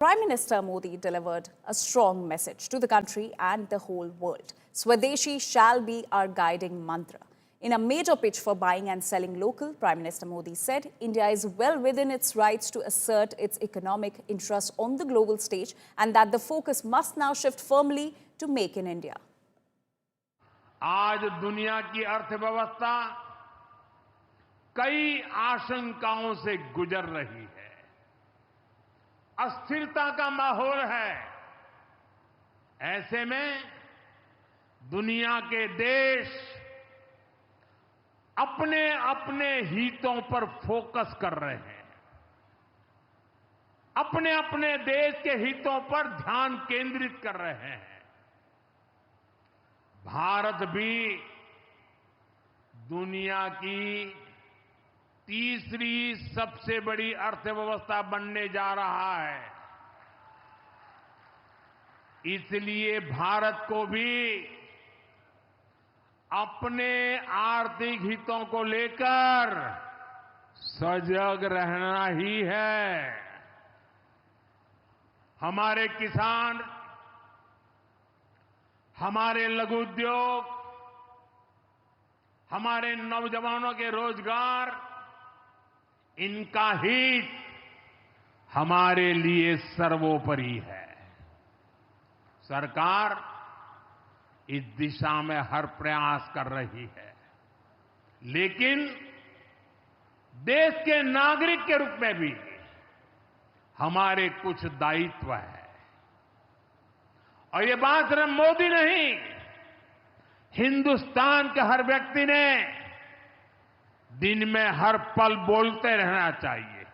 Prime Minister Modi delivered a strong message to the country and the whole world. Swadeshi shall be our guiding mantra. In a major pitch for buying and selling local, Prime Minister Modi said India is well within its rights to assert its economic interests on the global stage and that the focus must now shift firmly to Make in India. आज दुनिया की अर्थव्यवस्था कई आशंकाओं से गुजर रही है। अस्थिरता का माहौल है। ऐसे में दुनिया के देश अपने अपने हितों पर फोकस कर रहे हैं। अपने अपने देश के हितों पर ध्यान केंद्रित कर रहे हैं। भारत भी दुनिया की तीसरी सबसे बड़ी अर्थव्यवस्था बनने जा रहा है। इसलिए भारत को भी अपने आर्थिक हितों को लेकर सजग रहना ही है। हमारे किसान, हमारे लघु उद्योग, हमारे नौजवानों के रोजगार, इनका हित हमारे लिए सर्वोपरि है। सरकार इस दिशा में हर प्रयास कर रही है, लेकिन देश के नागरिक के रूप में भी हमारे कुछ दायित्व है। और ये बात सिर्फ मोदी नहीं, हिंदुस्तान के हर व्यक्ति ने दिन में हर पल बोलते रहना चाहिए,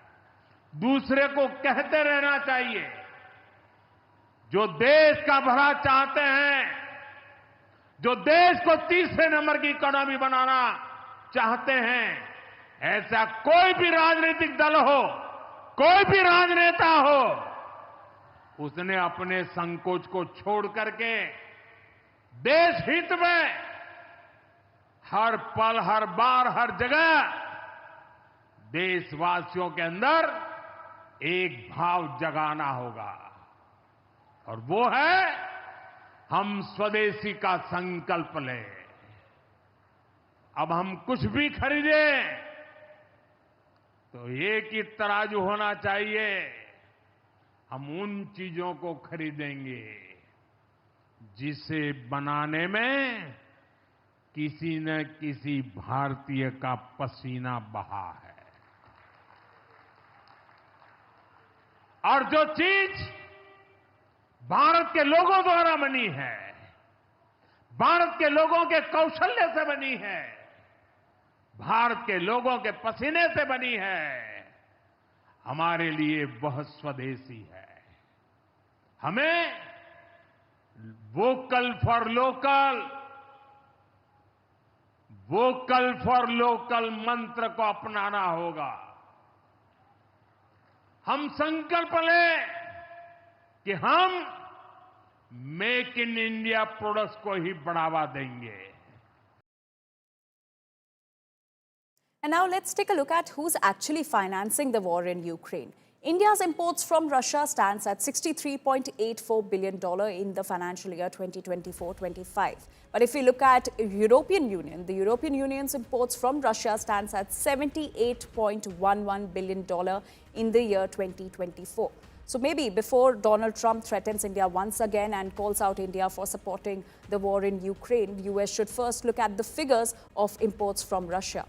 दूसरे को कहते रहना चाहिए। जो देश का भला चाहते हैं, जो देश को तीसरे नंबर की इकोनॉमी बनाना चाहते हैं, ऐसा कोई भी राजनीतिक दल हो, कोई भी राजनेता हो, उसने अपने संकोच को छोड़ करके देश हित में हर पल, हर बार, हर जगह देशवासियों के अंदर एक भाव जगाना होगा, और वो है हम स्वदेशी का संकल्प लें। अब हम कुछ भी खरीदें तो एक ही तराजू होना चाहिए। हम उन चीजों को खरीदेंगे जिसे बनाने में किसी न किसी भारतीय का पसीना बहा है। और जो चीज भारत के लोगों द्वारा बनी है, भारत के लोगों के कौशल्य से बनी है, भारत के लोगों के पसीने से बनी है, हमारे लिए बहुत स्वदेशी है। हमें vocal for local, vocal for local मंत्र को अपनाना होगा। हम संकल्प लें कि हम मेक इन इंडिया प्रोडक्ट्स को ही बढ़ावा देंगे। And now let's take a look at who's actually financing the war in Ukraine. India's imports from Russia stands at $63.84 billion in the financial year 2024-25. But if we look at European Union, the European Union's imports from Russia stands at $78.11 billion in the year 2024. So maybe before Donald Trump threatens India once again and calls out India for supporting the war in Ukraine, the US should first look at the figures of imports from Russia.